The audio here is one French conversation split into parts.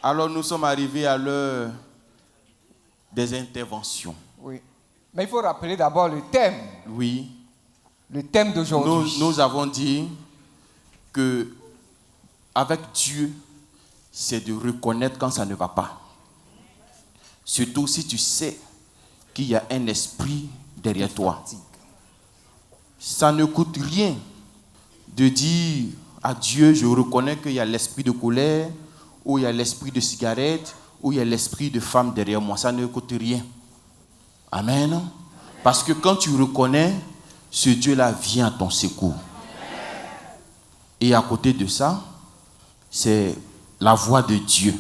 Alors nous sommes arrivés à l'heure des interventions. Oui. Mais il faut rappeler d'abord le thème. Oui. Le thème d'aujourd'hui. Nous avons dit que avec Dieu, c'est de reconnaître quand ça ne va pas. Surtout si tu sais qu'il y a un esprit derrière toi. Ça ne coûte rien de dire à Dieu, je reconnais qu'il y a l'esprit de colère, ou il y a l'esprit de cigarette, ou il y a l'esprit de femme derrière moi. Ça ne coûte rien. Amen. Parce que quand tu reconnais, ce Dieu-là vient à ton secours. Et à côté de ça, c'est la voix de Dieu.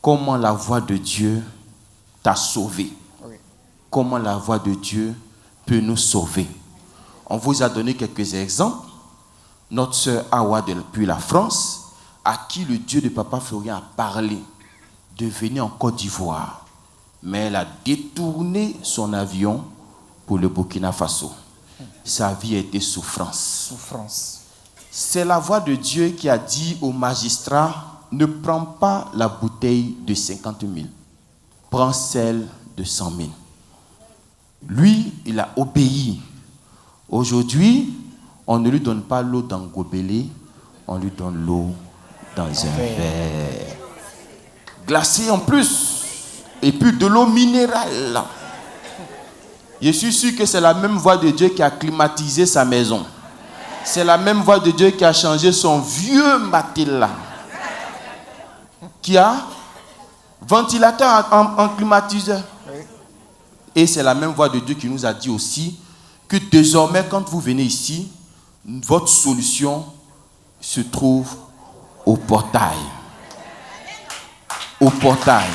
Comment la voix de Dieu t'a sauvé. Comment la voix de Dieu peut nous sauver. On vous a donné quelques exemples. Notre sœur Awa depuis la France, à qui le Dieu de Papa Florian a parlé de venir en Côte d'Ivoire. Mais elle a détourné son avion pour le Burkina Faso. Sa vie a été souffrance. C'est la voix de Dieu qui a dit au magistrat, ne prends pas la bouteille de 50 000, prends celle de 100 000. Lui, il a obéi. Aujourd'hui, on ne lui donne pas l'eau dans le gobelet, on lui donne l'eau dans un verre. Glacée en plus. Et puis de l'eau minérale. Je suis sûr que c'est la même voix de Dieu qui a climatisé sa maison. C'est la même voix de Dieu qui a changé son vieux matelas. Qui a ventilateur en climatiseur. Et c'est la même voix de Dieu qui nous a dit aussi que désormais, quand vous venez ici, votre solution se trouve au portail. Au portail.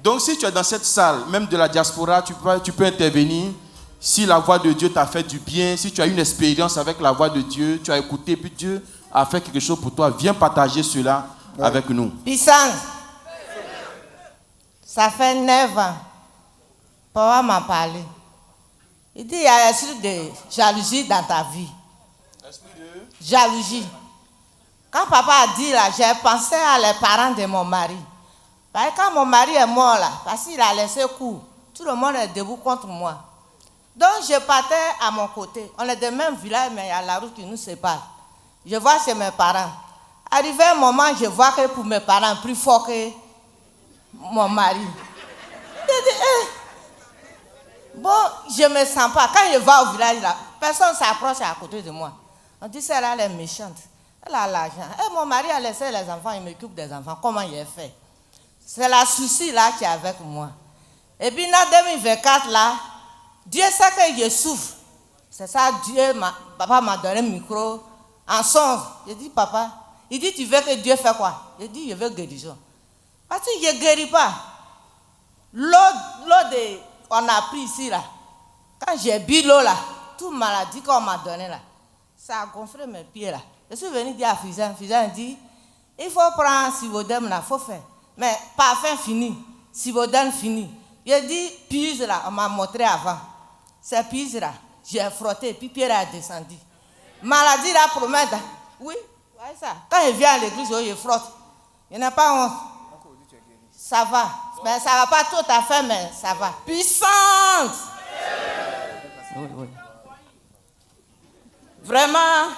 Donc si tu es dans cette salle, même de la diaspora, tu peux intervenir. Si la voix de Dieu t'a fait du bien, si tu as une expérience avec la voix de Dieu, tu as écouté, puis Dieu a fait quelque chose pour toi, viens partager cela avec nous. Puissance, ça fait 9 ans. Papa m'a parlé. Il dit, il y a l'esprit de jalousie dans ta vie. Esprit de jalousie. Quand papa a dit là, j'ai pensé à les parents de mon mari. Parce que quand mon mari est mort là, parce qu'il a laissé court, tout le monde est debout contre moi. Donc je partais à mon côté. On est de même village, mais il y a la route qui nous sépare. Je vois chez mes parents. Arrivé un moment, je vois que pour mes parents, plus fort que mon mari. Je dis, bon, je ne me sens pas. Quand je vais au village là, personne ne s'approche à côté de moi. On dit, celle-là, elle est méchante. Elle a l'argent. Et mon mari a laissé les enfants, il m'occupe des enfants. Comment il a fait? C'est la souci là qui est avec moi. Et puis en 2024 là, Dieu sait que je souffre. C'est ça, papa m'a donné un micro en songe. Je dis, papa, il dit, tu veux que Dieu fasse quoi? Je dis, je veux guérison. Parce que je ne guéris pas. L'eau qu'on a pris ici là, quand j'ai bu l'eau là, toute maladie qu'on m'a donnée là, ça a gonflé mes pieds là. Je suis venu dire à Fizan, Fizan dit, il faut prendre Sibodem là, il faut faire. Mais parfum fini, Sibodem fini. J'ai dit, pise là, on m'a montré avant. C'est pise là, j'ai frotté, puis Pierre a descendu. Maladie là, promet. Oui, ouais, ça. Quand je viens à l'église, je frotte. Il n'y a pas honte. Ça va. Mais ça ne va pas tout à fait, mais ça va. Puissance! Oui. Vraiment,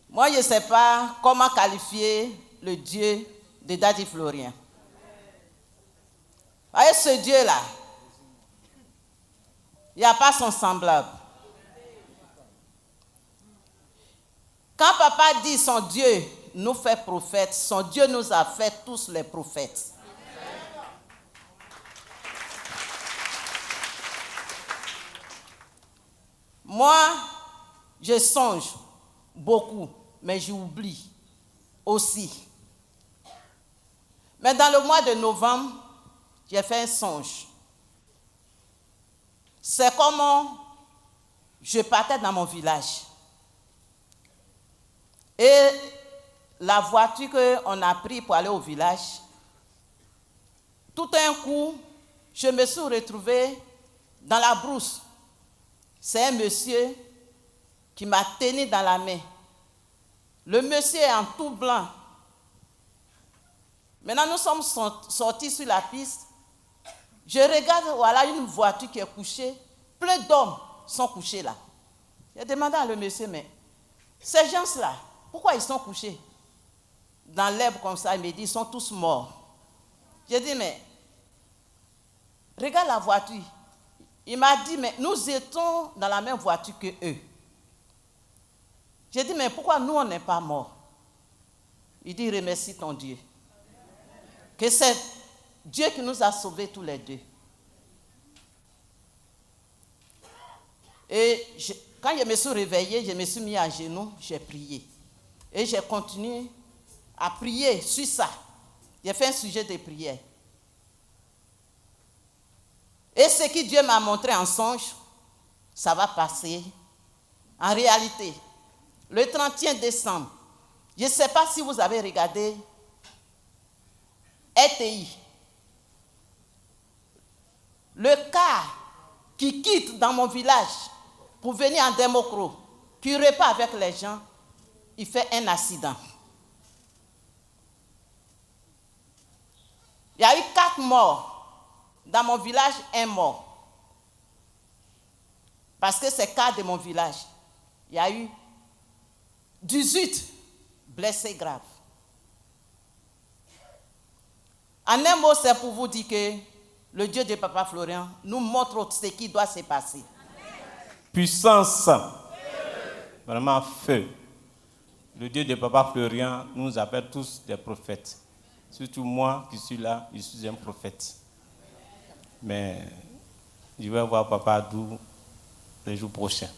moi je ne sais pas comment qualifier le Dieu de Daddy Florian. Voyez ce Dieu-là, il n'y a pas son semblable. Quand papa dit son Dieu nous fait prophètes, son Dieu nous a fait tous les prophètes. Moi, je songe beaucoup, mais j'oublie aussi. Mais dans le mois de novembre, j'ai fait un songe. C'est comment je partais dans mon village. Et la voiture qu'on a prise pour aller au village, tout d'un coup, je me suis retrouvée dans la brousse. C'est un monsieur qui m'a tenu dans la main. Le monsieur est en tout blanc. Maintenant, nous sommes sortis sur la piste. Je regarde, voilà une voiture qui est couchée. Plein d'hommes sont couchés là. J'ai demandé à le monsieur, mais ces gens-là, pourquoi ils sont couchés dans l'herbe comme ça? Il me dit, ils sont tous morts. J'ai dit, mais regarde la voiture. Il m'a dit, mais nous étions dans la même voiture que eux. J'ai dit, mais pourquoi nous, on n'est pas morts? Il dit, remercie ton Dieu. Que c'est Dieu qui nous a sauvés tous les deux. Et quand je me suis réveillé, je me suis mis à genoux, j'ai prié. Et j'ai continué à prier sur ça. J'ai fait un sujet de prière. Et ce que Dieu m'a montré en songe, ça va passer. En réalité, le 31 décembre, je ne sais pas si vous avez regardé RTI. Le car qui quitte dans mon village pour venir en Démocro, qui repart avec les gens, il fait un accident. Il y a eu 4 morts. Dans mon village, 1 mort. Parce que c'est 4 de mon village. Il y a eu 18 blessés graves. En un mot, c'est pour vous dire que le Dieu de Papa Florian nous montre ce qui doit se passer. Puissance. Vraiment feu. Le Dieu de Papa Florian nous appelle tous des prophètes. Surtout moi qui suis là, je suis un prophète. Mais je vais voir Papa Adou le jour prochain.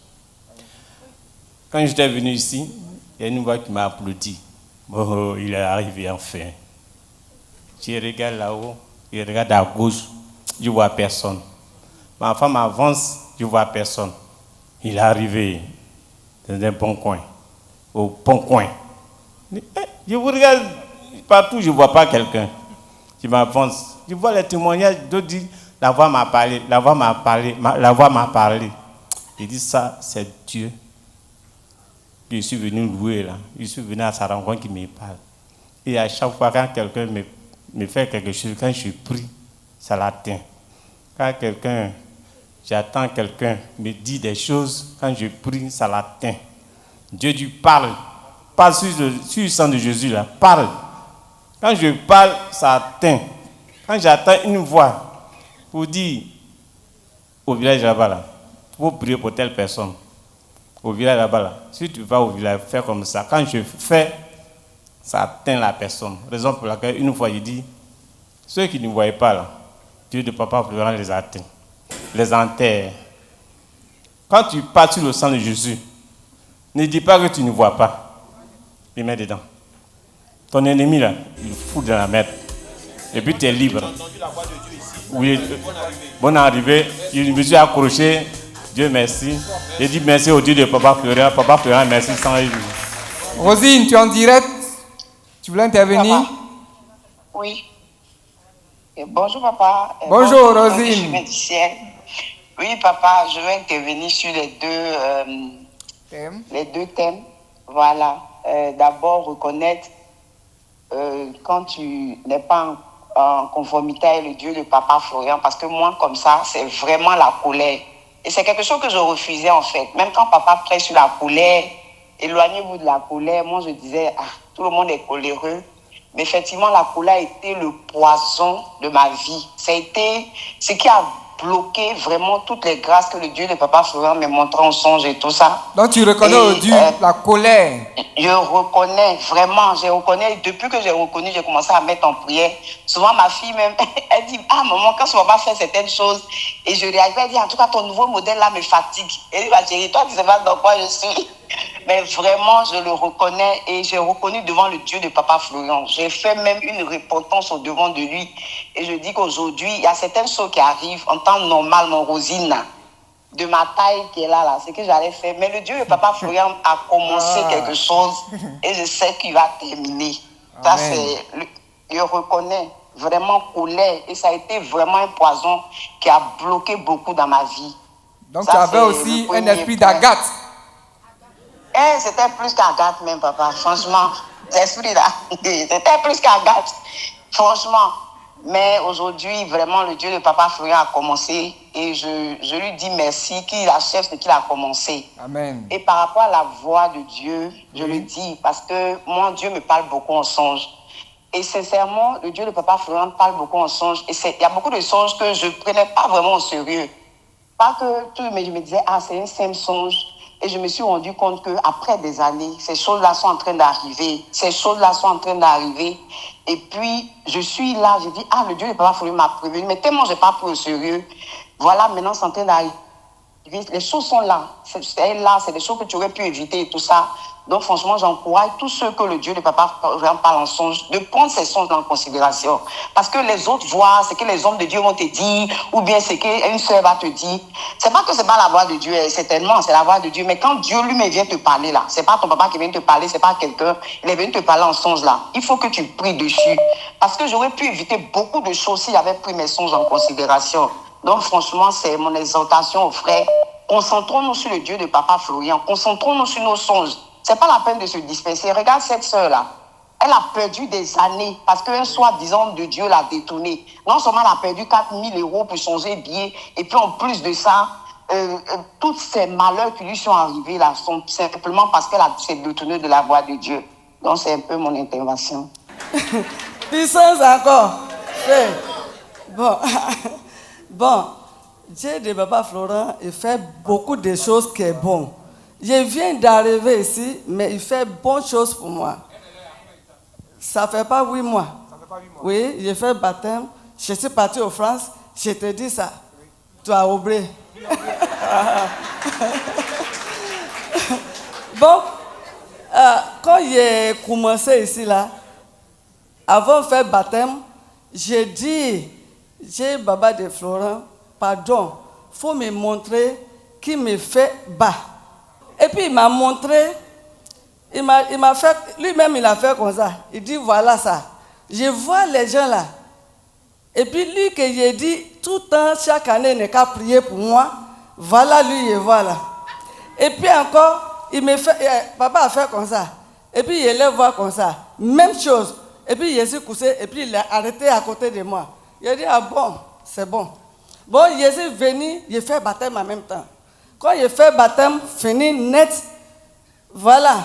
Quand j'étais venu ici, il y a une voix qui m'a applaudi. Oh, il est arrivé enfin. Je regarde là-haut, je regarde à gauche, je ne vois personne. Ma femme avance, je ne vois personne. Il est arrivé dans un bon coin, au bon coin. Je vous regarde partout, je ne vois pas quelqu'un. Je m'avance, je vois les témoignages, d'autres disent, la voix m'a parlé, la voix m'a parlé, la voix m'a parlé. Il dit ça, c'est Dieu. Je suis venu louer là, je suis venu à sa rencontre qui me parle. Et à chaque fois quand quelqu'un me fait quelque chose, quand je prie, ça l'atteint. Quand j'attends quelqu'un me dit des choses, quand je prie, ça l'atteint. Dieu dit parle, pas sur le sang de Jésus là, parle. Quand je parle, ça atteint. Quand j'attends une voix pour dire au village là-bas, là, pour prier pour telle personne, au village là-bas, là, si tu vas au village, fais comme ça. Quand je fais, ça atteint la personne. Raison pour laquelle, une fois, je dis, ceux qui ne voyaient pas, là, Dieu de Papa Florian les atteint, les enterre. Quand tu pars sur le sang de Jésus, ne dis pas que tu ne vois pas. Il met dedans. Ton ennemi, là, il fout dans la merde. Et puis tu es libre. Oui, bonne arrivée. Je me suis accroché. Dieu merci. J'ai dit merci au Dieu de Papa Florian. Papa Florian, merci sans lui. Rosine, tu es en direct? Tu voulais intervenir? Papa. Oui. Et bonjour papa. Bonjour Rosine. Oui papa, je vais intervenir sur les deux thèmes. Voilà. D'abord reconnaître quand tu n'es pas en conformité avec le Dieu de Papa Florian, parce que moi comme ça, c'est vraiment la colère. Et c'est quelque chose que je refusais en fait. Même quand papa prêche sur la colère, éloignez-vous de la colère, moi je disais, tout le monde est coléreux. Mais effectivement, la colère a été le poison de ma vie. Ça a été ce qui a bloqué vraiment toutes les grâces que le Dieu de Papa Florian me montrait en songe et tout ça. Donc tu reconnais au Dieu la colère? Je reconnais, vraiment, je reconnais. Depuis que j'ai reconnu, j'ai commencé à mettre en prière. Souvent, ma fille même, elle dit, maman, quand tu vas pas faire certaines choses, et je réagis, elle dit, en tout cas, ton nouveau modèle là me fatigue. Elle dit, chérie, toi, tu sais pas dans quoi je suis. Mais vraiment, je le reconnais et j'ai reconnu devant le Dieu de Papa Florian. J'ai fait même une repentance au devant de lui. Et je dis qu'aujourd'hui, il y a certaines choses qui arrivent en temps normal, mon Rosine, de ma taille qui est là, c'est que j'allais faire. Mais le Dieu de Papa Florian a commencé quelque chose et je sais qu'il va terminer. Ça, je reconnais vraiment colère et ça a été vraiment un poison qui a bloqué beaucoup dans ma vie. Donc ça, tu avais aussi un esprit d'Agathe. Eh, c'était plus qu'Agathe même, papa. Franchement, l'esprit là, c'était plus qu'Agathe. Franchement. Mais aujourd'hui, vraiment, le Dieu de papa Florian a commencé et je lui dis merci qu'il achève ce qu'il a commencé. Amen. Et par rapport à la voix de Dieu, je le dis parce que moi, Dieu me parle beaucoup en songe. Et sincèrement, le Dieu de papa Florian parle beaucoup en songe. Et il y a beaucoup de songes que je ne prenais pas vraiment au sérieux. Pas que tout, mais je me disais, ah, c'est un simple songe. Et je me suis rendu compte qu'après des années, ces choses-là sont en train d'arriver. Ces choses-là sont en train d'arriver. Et puis, je suis là, j'ai dit, ah, le Dieu de papa Florian m'a prévenu. Mais tellement je n'ai pas pris au sérieux. Voilà, maintenant, c'est en train d'arriver. Les choses sont là. C'est là, c'est des choses que tu aurais pu éviter et tout ça. Donc, franchement, j'encourage tous ceux que le Dieu de papa parle en songe de prendre ces songes en considération. Parce que les autres voient ce que les hommes de Dieu vont te dire, ou bien ce qu'une sœur va te dire. C'est pas que c'est pas la voix de Dieu, certainement, c'est la voix de Dieu. Mais quand Dieu lui-même vient te parler là, c'est pas ton papa qui vient te parler, c'est pas quelqu'un, il est venu te parler en songe là. Il faut que tu pries dessus. Parce que j'aurais pu éviter beaucoup de choses si j'avais pris mes songes en considération. Donc, franchement, c'est mon exhortation aux frères. Concentrons-nous sur le Dieu de papa Florian. Concentrons-nous sur nos songes. C'est pas la peine de se disperser. Regarde cette sœur-là. Elle a perdu des années parce qu'un soi-disant de Dieu l'a détournée. Non seulement elle a perdu 4 000 € pour changer de billet, et puis en plus de ça, tous ces malheurs qui lui sont arrivés là sont simplement parce qu'elle s'est détournée de la voix de Dieu. Donc c'est un peu mon intervention. Puissance encore. Bon. Bon. Dieu de papa Florent, il fait beaucoup de choses qui sont bonnes. Je viens d'arriver ici, mais il fait bonnes choses pour moi. Ça fait pas 8 mois. Oui, j'ai fait baptême. Je suis parti en France. Je te dis ça. Tu as oublié. Bon, quand j'ai commencé ici, là, avant de faire baptême, j'ai dit, j'ai Baba de Florent, pardon, il faut me montrer qui me fait bas. Et puis il m'a montré, il m'a fait, lui-même il a fait comme ça. Il dit voilà ça. Je vois les gens là. Et puis lui que j'ai dit tout le temps, chaque année, il n'est qu'à prier pour moi. Voilà lui, et voilà. Et puis encore, il me fait, papa a fait comme ça. Et puis il est voir comme ça. Même chose. Et puis il s'est couché, et puis il a arrêté à côté de moi. Il a dit ah bon, c'est bon. Bon, je suis venu, j'ai fait baptême en même temps. Quand j'ai fait baptême, fini net, voilà,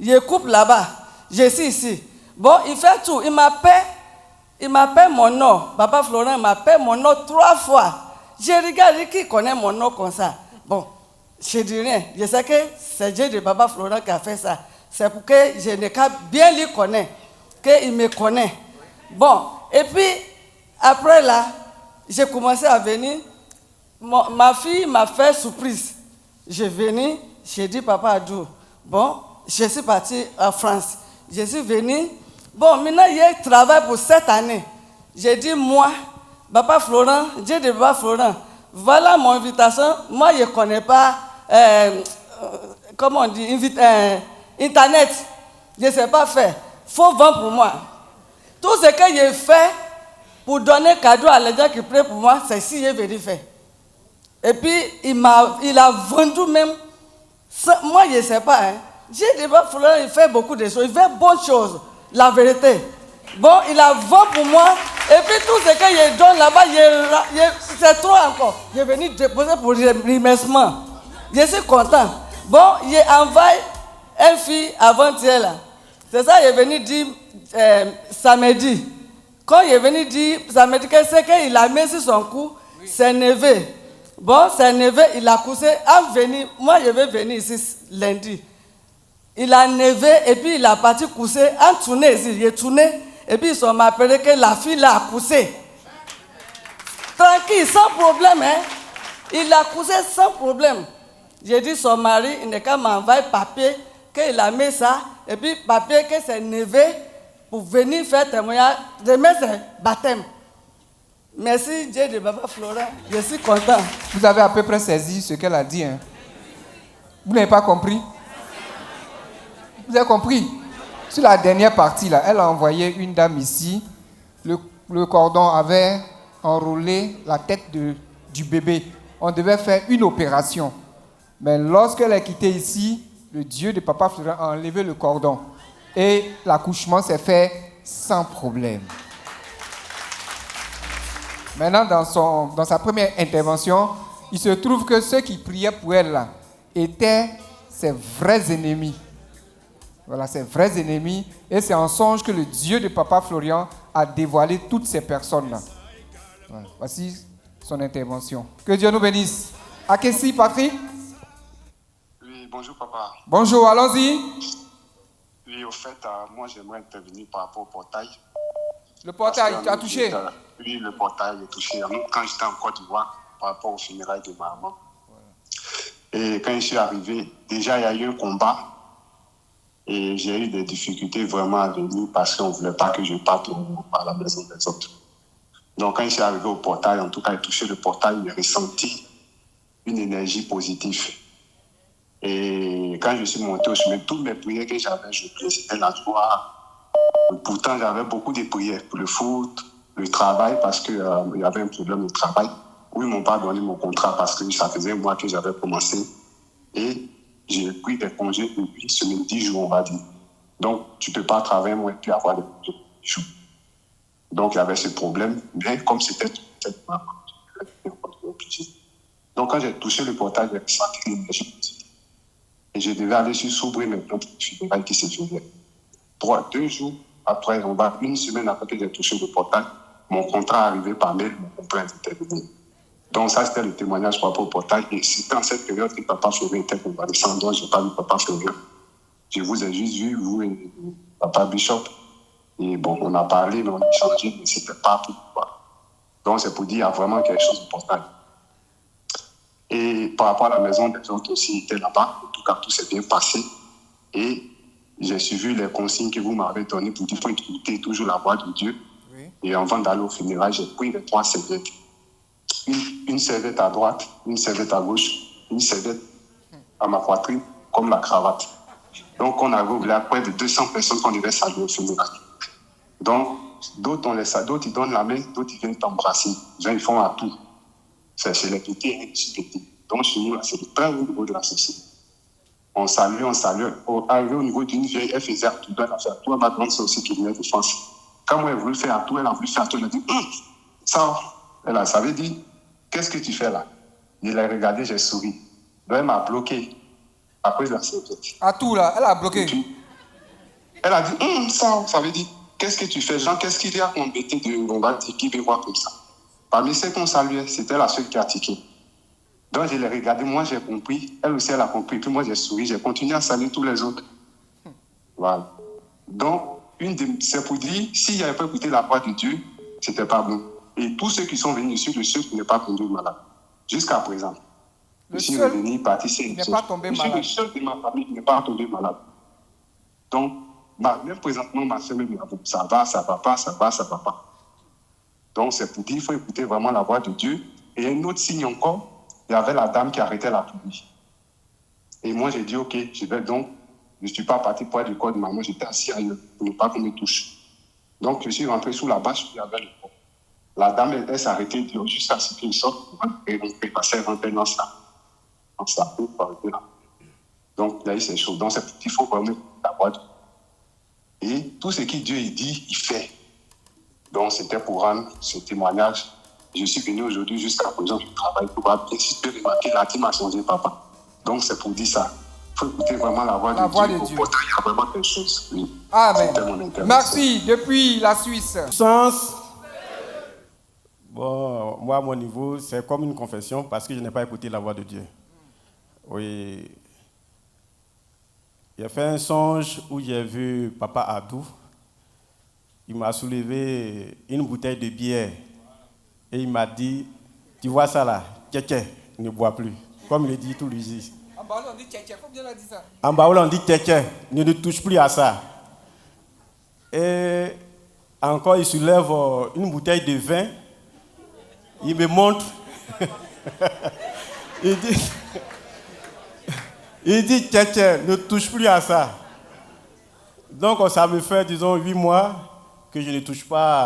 je coupe là-bas, je suis ici. Bon, il fait tout, il m'appelle mon nom. Papa Florent m'appelle mon nom 3 fois. Je regarde qui connaît mon nom comme ça. Bon, je dis rien, je sais que c'est Dieu de Papa Florent qui a fait ça. C'est pour que je n'ai qu'à bien lui connaître, qu'il me connaît. Bon, et puis, après là, j'ai commencé à venir. Ma fille m'a fait surprise. Je suis venu, j'ai dit papa Adou. Bon, je suis parti en France. Je suis venu. Bon, maintenant, je travaille pour 7 années. J'ai dit, moi, papa Florent, Dieu de papa Florent, voilà mon invitation. Moi, je ne connais pas, comment on dit, Internet. Je ne sais pas faire. Il faut vendre pour moi. Tout ce que j'ai fait pour donner cadeau à les gens qui prient pour moi, c'est si j'ai venu faire. Et puis, il a vendu même. Moi, je ne sais pas. Hein. J'ai dit, il fait beaucoup de choses. Il fait bonnes choses. La vérité. Bon, il a vendu pour moi. Et puis, tout ce que je donne là-bas, c'est trop encore. Je suis venu déposer pour le remerciement. Je suis content. Bon, j'ai envoyé une fille avant-hier là. C'est ça, il est venu dire samedi. Quand il est venu dire samedi, c'est qu'il a mis sur son cou, c'est neveu. Bon, c'est neveu, il a couché. Moi, je vais venir ici lundi. Il a nevé et puis il a parti coucher. En tourné ici, il est tourné. Et puis ils m'ont appelé que la fille l'a couché. Tranquille, sans problème. Hein? Il a couché sans problème. J'ai dit son mari, il n'est qu'à m'envoyer papier, qu'il a mis ça. Et puis papier que c'est nevé pour venir faire témoignage. Demain, c'est baptême. Merci Dieu de Papa Florent, je suis content. Vous avez à peu près saisi ce qu'elle a dit. Hein? Vous n'avez pas compris? Vous avez compris? Sur la dernière partie, là, elle a envoyé une dame ici. Le cordon avait enroulé la tête du bébé. On devait faire une opération. Mais lorsqu'elle est quittée ici, le Dieu de Papa Florent a enlevé le cordon. Et l'accouchement s'est fait sans problème. Maintenant, dans sa première intervention, il se trouve que ceux qui priaient pour elle là, étaient ses vrais ennemis. Voilà, ses vrais ennemis. Et c'est en songe que le Dieu de Papa Florian a dévoilé toutes ces personnes-là. Voilà. Voici son intervention. Que Dieu nous bénisse. Akessi, Patrick? Oui, bonjour papa. Bonjour, allons-y. Oui, au fait, moi j'aimerais intervenir par rapport au portail. Le portail, tu as touché? Oui, le portail est touché. Quand j'étais en Côte d'Ivoire, par rapport au funérailles de ma maman. Et quand je suis arrivé, déjà il y a eu un combat. Et j'ai eu des difficultés vraiment à venir parce qu'on ne voulait pas que je parte à la maison des autres. Donc quand je suis arrivé au portail, en tout cas, j'ai touché le portail, j'ai ressenti une énergie positive. Et quand je suis monté au chemin, toutes mes prières que j'avais, je priais, c'était la joie. Pourtant, j'avais beaucoup de prières pour le foot, le travail, parce qu'il y avait un problème au travail. Où ils ne m'ont pas donné mon contrat parce que ça faisait un mois que j'avais commencé. Et j'ai pris des congés de 8 semaines, 10 jours, on va dire. Donc, tu ne peux pas travailler moins et puis avoir des congés de jours. Donc, il y avait ce problème. Mais comme c'était donc, quand j'ai touché le portail, j'ai senti une énergie positive. Et je devais aller sur s'ouvrir mes plans funérailles qui se faisaient. 2 jours après, une semaine après que j'ai touché le portail, mon contrat est arrivé par mail, mon contrat est terminé. Donc ça, c'était le témoignage par rapport au portail. Et c'était en cette période que Papa Florian était convalescent. Donc je n'ai pas vu Papa Florian. Je vous ai juste vu, vous et Papa Bishop. Et bon, on a parlé, mais on a échangé, mais ce n'était pas pour quoi. Donc c'est pour dire qu'il y a vraiment quelque chose de portail. Et par rapport à la maison des autres aussi, était là-bas. En tout cas, tout s'est bien passé. Et j'ai suivi les consignes que vous m'avez données pour dire qu'il faut écouter toujours la voix de Dieu. Oui. Et avant d'aller au funérail, j'ai pris les 3 serviettes. Une serviette à droite, une serviette à gauche, une serviette à ma poitrine, comme la cravate. Donc, on avait à près de 200 personnes qu'on devait saluer au funérail. Donc, d'autres, on les salue, d'autres, ils donnent la main, d'autres, ils viennent t'embrasser. Ils font à tout. C'est célébrité, hein, célébrité. Donc, chez nous, c'est le très haut niveau de la société. On salue. Arrivé au niveau d'une vieille, elle faisait à tout, elle a fait à tout. Ma grande sœur aussi qui venait de France. Quand moi, elle voulait faire à tout, elle a voulu faire à tout. Elle a dit, ça veut dire, qu'est-ce que tu fais là? Je l'ai regardé, j'ai souri. Donc, elle m'a bloqué à cause de la serviette. À tout là, elle a bloqué. Elle a dit, ça veut dire, qu'est-ce que tu fais, Jean? Qu'est-ce qu'il y a embêté de, on va dire, qui veut voir comme ça? Parmi ceux qu'on saluait, c'était la seule qui a tiqué. Donc, je l'ai regardé, moi j'ai compris, elle aussi elle a compris, puis moi j'ai souri, j'ai continué à saluer tous les autres. Voilà. Donc, c'est pour dire, s'il n'y avait pas écouté la voix de Dieu, c'était pas bon. Et tous ceux qui sont venus ici, le seul qui n'est pas tombé malade, jusqu'à présent. Le seul qui n'est pas tombé malade. Le seul de ma famille qui n'est pas tombé malade. Donc, même présentement, ma soeur me dit, ça va, ça va pas, ça va, ça va pas. Donc, c'est pour dire, il faut écouter vraiment la voix de Dieu. Et un autre signe encore, il y avait la dame qui arrêtait la pluie. Et moi, j'ai dit, OK, je vais donc, je ne suis pas parti pour être du corps de maman, j'étais assis ailleurs pour ne pas qu'on me touche. Donc, je suis rentré sous la bâche, il y avait le corps. La dame, elle s'est arrêtée juste à ce qu'il sorte et rentrer, parce qu'elle rentrait dans sa peau pour arrêter là. Donc, il y a eu ces choses. Donc, c'est pour qu'il faut vraiment la voix de Dieu. Et tout ce que Dieu dit, il fait. Donc, c'était pour rendre ce témoignage. Je suis venu aujourd'hui jusqu'à présent, je travaille pour voir bien si tu peux remarquer, la team a changé, papa. Donc, c'est pour dire ça. Il faut écouter vraiment la voix de Dieu. Il y a vraiment quelque chose. Oui. Amen. Merci. Depuis la Suisse. Sens. Bon, moi, à mon niveau, c'est comme une confession parce que je n'ai pas écouté la voix de Dieu. Oui. J'ai fait un songe où j'ai vu Papa Adou. Il m'a soulevé une bouteille de bière. Et il m'a dit, tu vois ça là, tchétché, ne bois plus. Comme il le dit tous les jours. En Baoulé, on dit tchétché, faut bien dire ça. En Baoulé, on dit tchétché, ne touche plus à ça. Et encore, il soulève une bouteille de vin. Il me montre. il dit, tchétché, ne touche plus à ça. Donc, ça me fait, disons, 8 mois que je ne touche pas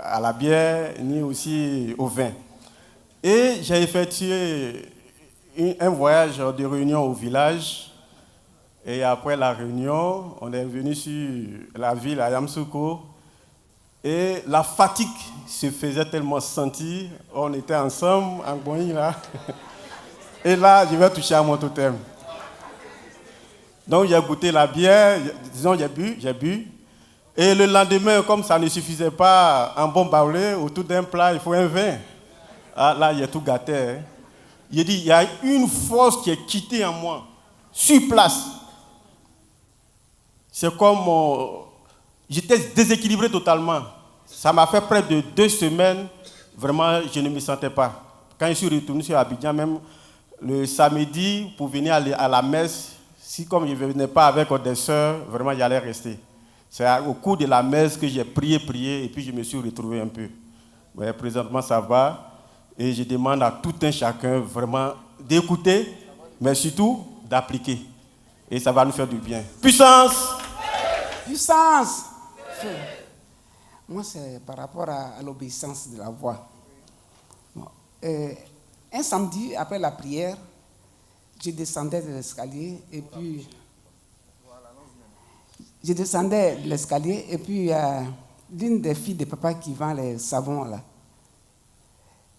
à la bière, ni aussi au vin. Et j'ai effectué un voyage de réunion au village Et après la réunion, on est venu sur la ville à Yamoussoukro. Et la fatigue se faisait tellement sentir. On était ensemble, en Boeing là. Et là, je vais toucher à mon totem. Donc j'ai goûté la bière, disons j'ai bu. Et le lendemain, comme ça ne suffisait pas, un bon baoulé, autour d'un plat, il faut un vin. Ah, là, j'ai tout gâté. Hein. J'ai dit, il y a une force qui est quittée en moi, sur place. C'est comme, j'étais déséquilibré totalement. Ça m'a fait près de 2 semaines, vraiment, je ne me sentais pas. Quand je suis retourné sur Abidjan, même le samedi, pour venir à la messe, si comme je ne venais pas avec des sœurs, vraiment, j'allais rester. C'est au cours de la messe que j'ai prié, et puis je me suis retrouvé un peu. Mais présentement, ça va. Et je demande à tout un chacun vraiment d'écouter, mais surtout d'appliquer. Et ça va nous faire du bien. Puissance! Puissance! Moi, c'est par rapport à l'obéissance de la voix. Bon. Un samedi, après la prière, je descendais de l'escalier et puis... Je descendais de l'escalier et puis l'une des filles de papa qui vend les savons là,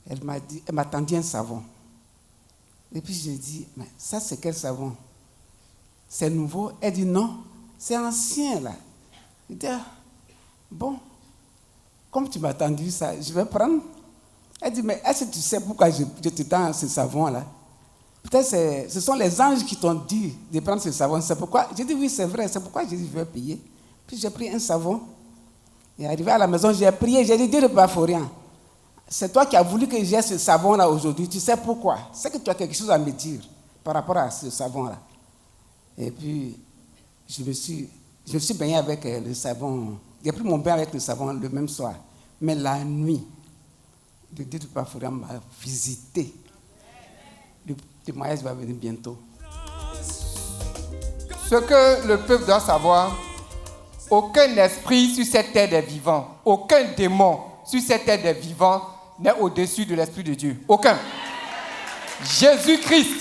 elle m'a tendu un savon. Et puis j'ai dit, mais ça c'est quel savon? C'est nouveau? Elle dit non, c'est ancien là. Je dis, ah, bon, comme tu m'as tendu ça, je vais prendre. Elle dit, mais est-ce que tu sais pourquoi je te tends ce savon là? Peut-être ce sont les anges qui t'ont dit de prendre ce savon. C'est pourquoi, j'ai dit oui, c'est vrai, c'est pourquoi j'ai dit je vais payer. Puis j'ai pris un savon. Et arrivé à la maison, j'ai prié, j'ai dit, Dieu de Papa Florian, c'est toi qui as voulu que j'ai ce savon-là aujourd'hui. Tu sais pourquoi? C'est que tu as quelque chose à me dire par rapport à ce savon-là. Et puis, je me suis baigné avec le savon. J'ai pris mon bain avec le savon le même soir. Mais la nuit, le Dieu de Papa Florian m'a visité. Le témoignage va venir bientôt. Ce que le peuple doit savoir, aucun esprit sur cette terre des vivants, aucun démon sur cette terre des vivants n'est au-dessus de l'Esprit de Dieu. Aucun. Jésus-Christ,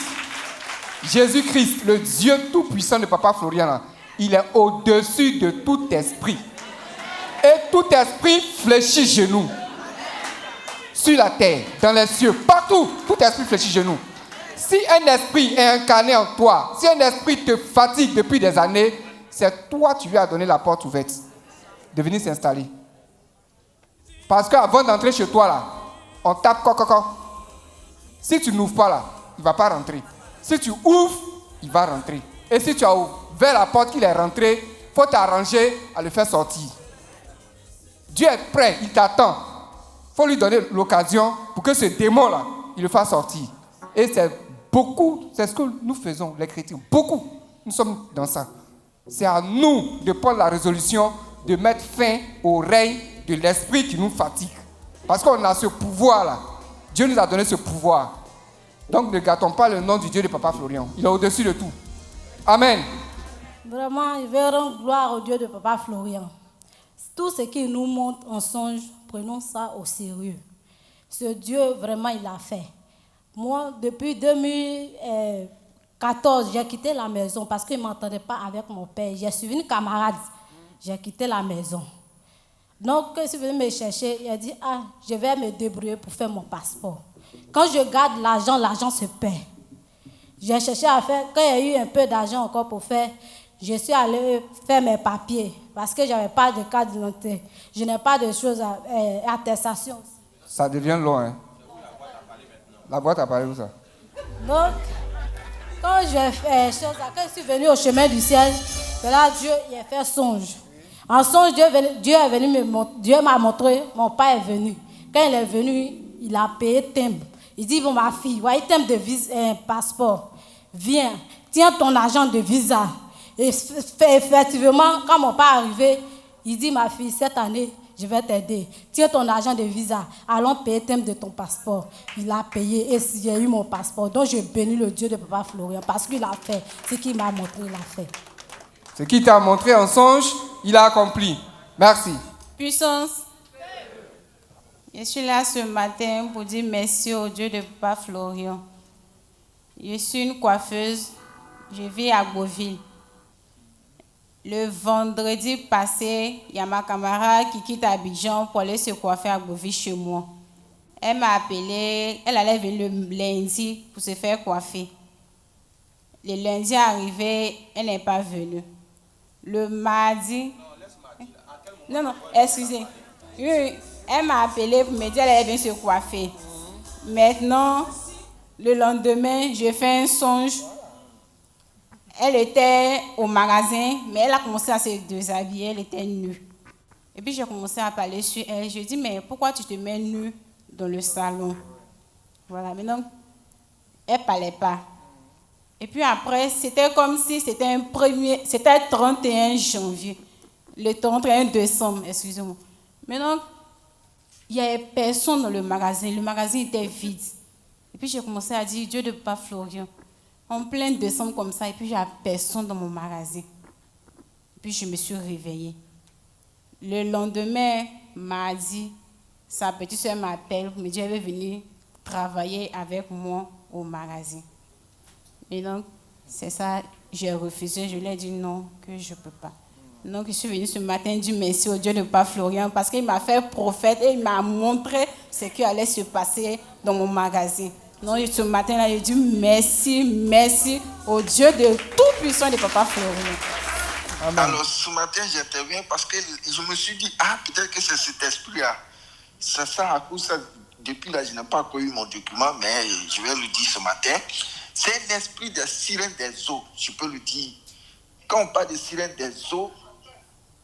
le Dieu tout-puissant de Papa Florian, il est au-dessus de tout esprit. Et tout esprit fléchit genoux. Sur la terre, dans les cieux, partout, tout esprit fléchit genoux. Si un esprit est incarné en toi, si un esprit te fatigue depuis des années, c'est toi qui lui as donné la porte ouverte de venir s'installer. Parce qu'avant d'entrer chez toi, là, on tape coco. Si tu n'ouvres pas là, il ne va pas rentrer. Si tu ouvres, il va rentrer. Et si tu as ouvert la porte qu'il est rentré, il faut t'arranger à le faire sortir. Dieu est prêt, il t'attend. Il faut lui donner l'occasion pour que ce démon-là, il le fasse sortir. Et c'est beaucoup, c'est ce que nous faisons, les chrétiens. Beaucoup, nous sommes dans ça. C'est à nous de prendre la résolution de mettre fin au règne de l'esprit qui nous fatigue. Parce qu'on a ce pouvoir-là. Dieu nous a donné ce pouvoir. Donc ne gâtons pas le nom du Dieu de Papa Florian. Il est au-dessus de tout. Amen. Vraiment, je vais rendre gloire au Dieu de Papa Florian. Tout ce qu'il nous montre en songe, prenons ça au sérieux. Ce Dieu, vraiment, il l'a fait. Moi, depuis 2014, j'ai quitté la maison parce qu'il ne m'entendait pas avec mon père. J'ai suivi une camarade. J'ai quitté la maison. Donc, quand il est venu me chercher, il a dit, je vais me débrouiller pour faire mon passeport. Quand je garde l'argent, l'argent se perd. J'ai cherché à faire, quand il y a eu un peu d'argent encore pour faire, je suis allée faire mes papiers parce que je n'avais pas de carte d'identité. Je n'ai pas de choses à attestation. Ça devient long, hein? La boîte a parlé où ça? Donc, quand je fais quand je suis venue au chemin du ciel, là, Dieu il a fait songe. En songe, Dieu m'a montré, mon père est venu. Quand il est venu, il a payé timbre. Il dit, bon, ma fille, voyez, timbre de visa, passeport. Viens, tiens ton argent de visa. Et effectivement, quand mon père est arrivé, il dit, ma fille, cette année, je vais t'aider. Tiens ton argent de visa. Allons payer thème de ton passeport. Il a payé et j'ai eu mon passeport. Donc, je bénis le Dieu de Papa Florian parce qu'il a fait. Ce qu'il m'a montré, il a fait. Ce qu'il t'a montré en songe, il a accompli. Merci. Puissance. Je suis là ce matin pour dire merci au Dieu de Papa Florian. Je suis une coiffeuse. Je vis à Beauville. Le vendredi passé, il y a ma camarade qui quitte Abidjan pour aller se coiffer à Bovie chez moi. Elle m'a appelé, elle allait venir le lundi pour se faire coiffer. Le lundi arrivé, elle n'est pas venue. Le mardi... Non, excusez. Oui, elle m'a appelé pour me dire qu'elle allait venir se coiffer. Maintenant, le lendemain, j'ai fait un songe. Elle était au magasin, mais elle a commencé à se déshabiller, elle était nue. Et puis j'ai commencé à parler sur elle. Je dis, mais pourquoi tu te mets nue dans le salon? Voilà, maintenant, elle ne parlait pas. Et puis après, c'était comme si c'était c'était 31 janvier, le 31 décembre, excusez-moi. Maintenant, il n'y avait personne dans le magasin était vide. Et puis j'ai commencé à dire, Dieu de Papa Florian, en plein décembre comme ça, et puis il n'y a personne dans mon magasin. Et puis je me suis réveillée. Le lendemain, mardi, sa petite soeur m'appelle pour me dire qu'elle veut venir travailler avec moi au magasin. Et donc, c'est ça, j'ai refusé. Je lui ai dit non, que je ne peux pas. Donc, je suis venue ce matin dire merci au Dieu de Papa Florian parce qu'il m'a fait prophète et il m'a montré ce qui allait se passer dans mon magasin. Donc, ce matin-là, j'ai dit merci au Dieu de tout-puissant de Papa Florian. Amen. Alors, ce matin, j'interviens parce que je me suis dit, peut-être que c'est cet esprit-là. C'est ça, à cause de ça, depuis là, je n'ai pas encore eu mon document, mais je vais le dire ce matin. C'est l'esprit des sirènes des eaux, je peux le dire. Quand on parle des sirènes des eaux,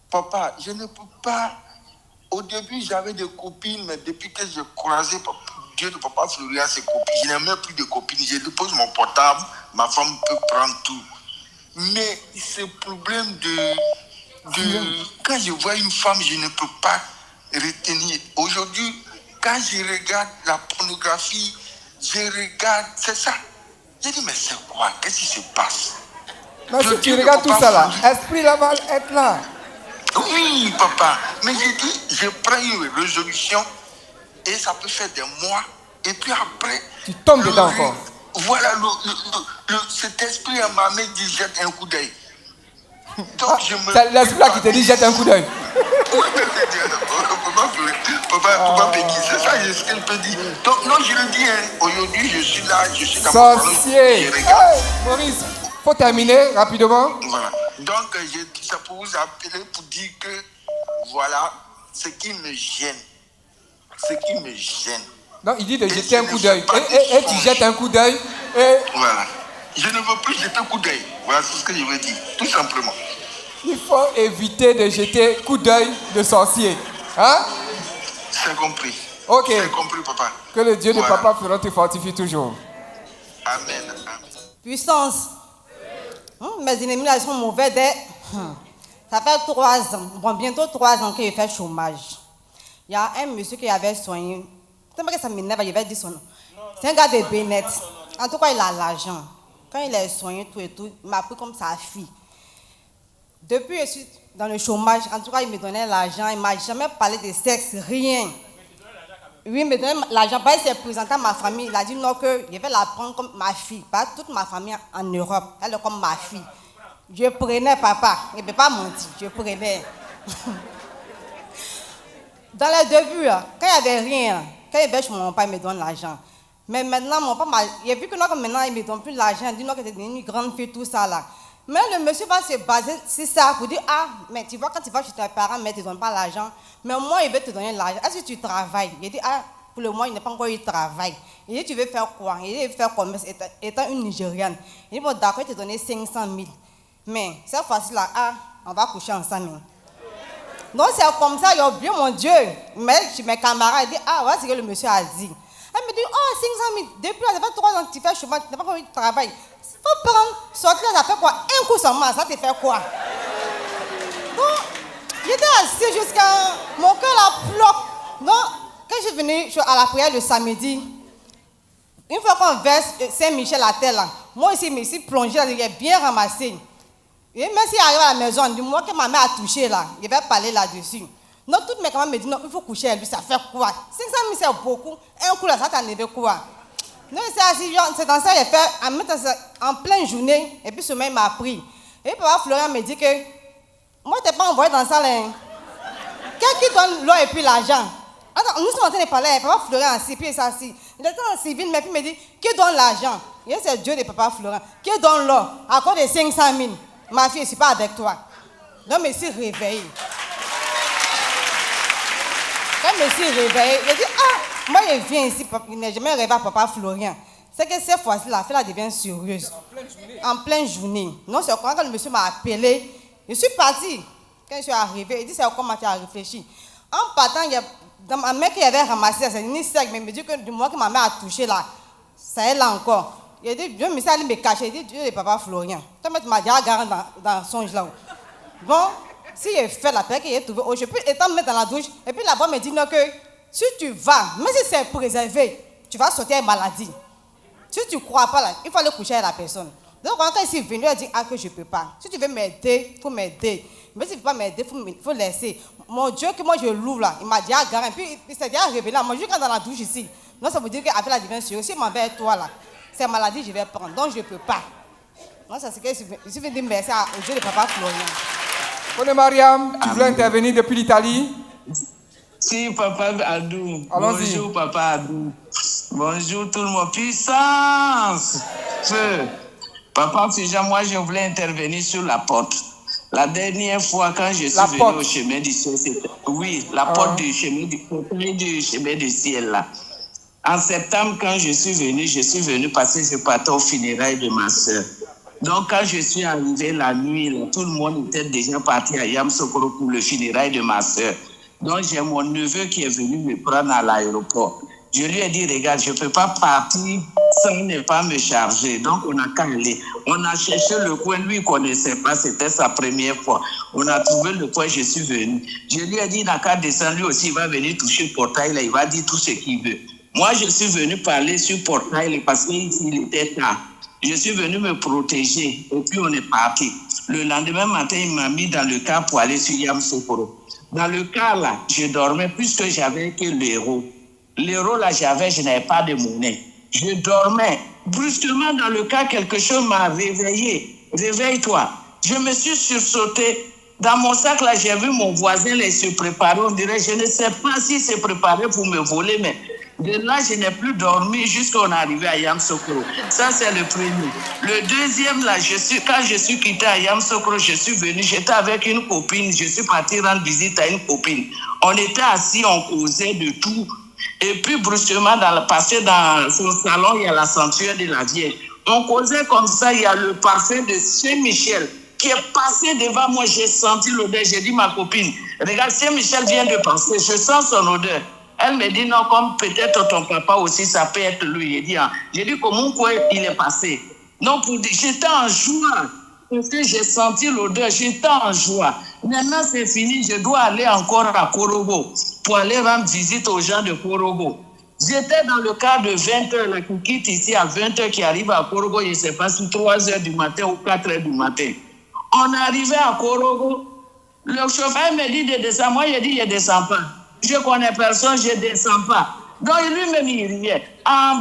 papa, je ne peux pas. Au début, j'avais des copines, mais depuis que j'ai croisé Dieu de Papa Florian, ses copines, je n'ai même plus de copines. Je dépose mon portable, ma femme peut prendre tout. Mais ce problème quand je vois une femme, je ne peux pas retenir. Aujourd'hui, quand je regarde la pornographie, je regarde, c'est ça. Je dis, mais c'est quoi? Qu'est-ce qui se passe? Mais si tu regardes tout ça là, l'esprit là va être là. Oui, papa. Mais j'ai dit, je prends une résolution et ça peut faire des mois. Et puis après... Tu tombes dedans encore. Voilà, cet esprit m'a dit, jette un coup d'œil. Donc c'est l'esprit là qui te dit, jette un coup d'œil. Papa Peggy, c'est ça ce qu'elle peut dire. Donc non, je le dis, aujourd'hui je suis là, je suis dans mon sorcier. Maurice, faut terminer rapidement. Voilà. Donc c'est pour vous appeler pour dire que voilà ce qui me gêne. Non, il dit de jeter un coup d'œil. Et tu jettes un coup d'œil. Voilà. Je ne veux plus jeter un coup d'œil. Voilà, c'est ce que je veux dire, tout simplement. Il faut éviter de jeter coup d'œil de sorcier. Hein? C'est compris. Ok. C'est compris, papa. Que le Dieu de Papa Florian te fortifie toujours. Amen. Puissance. Mes ennemis là, ils sont mauvais dès... Ça fait 3 ans. Bon, bientôt 3 ans qu'il fait chômage. Il y a un monsieur qui avait soigné. C'est pas que ça m'énerve, je vais dire son nom. C'est un gars de Bennett. En tout cas, il a l'argent. Quand il est soigné, tout et tout, il m'a pris comme sa fille. Depuis que je suis dans le chômage, en tout cas, il me donnait l'argent. Il ne m'a jamais parlé de sexe, rien. Oui, il me donnait l'argent. Parce qu'il s'est présenté à ma famille. Il a dit non, que je vais la prendre comme ma fille. Pas toute ma famille en Europe. Elle est comme ma fille. Je prenais papa. Il ne peut pas mentir. Je prenais. Dans le début, quand il n'y avait rien, quand il avait chez mon père, il me donne l'argent. Mais maintenant, mon père, il a vu que maintenant, il ne me donne plus l'argent. Il dit non, que tu es une grande fille, tout ça là. Mais le monsieur va se baser sur ça pour dire, mais tu vois, quand tu vas chez tes parents, mais tu ne te donnes pas l'argent. Mais moi, il veut te donner l'argent. Est-ce que tu travailles? Il dit, pour le moment, il n'a pas encore eu de travail. Il dit, tu veux faire quoi? Il dit, il veut faire commerce, étant une Nigériane. Il dit, bon, d'accord, il te donner 500 000. Mais cette fois-ci là, on va coucher ensemble. Donc c'est comme ça, il a oublié mon Dieu. Mais mes camarades disent, voilà ce que le monsieur a dit. Elle me dit, 500 000, depuis là, ça fait 3 ans que tu fais chômage, tu n'as pas eu de travail. Il faut prendre, sortir là, ça fait quoi? Un coup seulement, ça te fait quoi? Donc, j'étais assis jusqu'à mon cœur la bloque. Donc, quand je suis venue à la prière le samedi, une fois qu'on verse Saint-Michel à terre là, moi ici, je me suis plongée là, j'ai bien ramassé. Et même si j'arrive à la maison, du moment que ma mère a touché là, je vais parler là-dessus. Donc, toutes mes camarades me disent, non, il faut coucher avec lui, ça fait quoi? 500 000, c'est beaucoup. Un coup là, ça t'a enlevé quoi? Donc, c'est dans ça, j'ai fait, en pleine journée, et puis ce mec m'a pris. Et papa Florian me dit que Moi, je t'ai pas envoyé dans la salle. Hein. Quelqu'un qui donne l'eau et puis l'argent. Attends, nous sommes en train de parler. Papa Florent assis, puis il s'assit. Il était en civil, mais puis il me dit, qui donne l'argent? C'est Dieu de Papa Florent. Qui donne l'eau? À cause de 500 000. Ma fille, je ne suis pas avec toi. Donc, je me suis réveillée. Quand je me suis réveillée, je dis, ah, moi, je viens ici, je n'ai jamais rêvé à Papa Florian. C'est que cette fois-ci, l'affaire devient sérieuse. En pleine journée. Non, c'est quand le monsieur m'a appelé, je suis partie. Quand je suis arrivée, il dit, c'est comment tu as réfléchi. En partant, dans ma main qui avait ramassé, c'est une sec, mais il me dit que du moment que ma main a touché là, ça est là encore. Il dit, je me suis allé me cacher, il dit, Dieu de Papa Florian. Tu m'as dit, regarde dans son songe là. Bon, si il fait la paix qu'il est trouvé, je peux étant me mettre dans la douche, et puis là-bas me dit non que si tu vas, même si c'est préservé, tu vas sortir une maladie. Si tu ne crois pas là, il faut aller coucher avec la personne. Donc quand il est venu, il dit ah que je ne peux pas. Si tu veux m'aider, il faut m'aider. Mais si tu ne veux pas m'aider, il faut laisser. Mon Dieu, que moi je l'ouvre là, il m'a dit ah garant, puis il s'est déjà révélé. Moi je suis dans la douche ici. Non, ça veut dire qu'après la divine sûre, si je m'en vais avec toi là, c'est maladie, je vais prendre. Donc je ne peux pas. Non, ça c'est que je suis venu dire merci au Dieu de Papa Florian. Bonne Mariam, tu voulais intervenir depuis l'Italie? Si, Papa Adou. Allons-y. Bonjour, Papa Adou. Bonjour tout le monde. Puissance! Feu! Papa Fuja, moi je voulais intervenir sur la porte. La dernière fois quand je suis venu au chemin du ciel, c'était... Oui, la porte du chemin du ciel là. En septembre, quand je suis venu parce que je partais au funérailles de ma soeur. Donc, quand je suis arrivé la nuit, là, tout le monde était déjà parti à Yamoussoukro pour le funérailles de ma soeur. Donc, j'ai mon neveu qui est venu me prendre à l'aéroport. Je lui ai dit, regarde, je ne peux pas partir sans ne pas me charger. Donc, on a qu'à aller. On a cherché le coin, lui, il ne connaissait pas, c'était sa première fois. On a trouvé le coin, je suis venu. Je lui ai dit, il n'a qu'à descendre, lui aussi, il va venir toucher le portail, là, il va dire tout ce qu'il veut. Moi, je suis venu parler sur le portail parce qu'il était tard. Je suis venu me protéger et puis on est parti. Le lendemain matin, il m'a mis dans le car pour aller sur Yamoussoukro. Dans le car là, je dormais puisque j'avais que l'euro. L'euro là, je n'avais pas de monnaie. Je dormais. Brusquement dans le car, quelque chose m'a réveillé. Réveille-toi. Je me suis sursauté. Dans mon sac là, j'ai vu mon voisin là, se préparer. On dirait, je ne sais pas s'il s'est préparé pour me voler, mais de là, je n'ai plus dormi jusqu'à on est arrivé à Yamoussoukro. Ça, c'est le premier. Le deuxième, là, quand je suis quitté à Yamoussoukro, je suis venu, j'étais avec une copine, je suis parti rendre visite à une copine. On était assis, on causait de tout. Et puis, brusquement, passé dans son salon, il y a la sanctuaire de la Vierge. On causait comme ça, il y a le parfum de Saint-Michel qui est passé devant moi. J'ai senti l'odeur. J'ai dit, ma copine, regarde, Saint-Michel vient de passer, je sens son odeur. Elle me dit non, comme peut-être ton papa aussi, ça peut être lui. J'ai dit comment quoi il est passé. Non, j'étais en joie. Parce que j'ai senti l'odeur, j'étais en joie. Maintenant c'est fini, je dois aller encore à Korogo pour aller rendre visite aux gens de Korogo. J'étais dans le cas de 20h, là, qui quitte ici à 20h, qui arrive à Korogo, je ne sais pas si 3h du matin ou 4h du matin. On est arrivé à Korogo, le chauffeur me dit de descendre, moi je dis je ne descends pas. Je connais personne, je ne descends pas. Donc lui-même, il riait.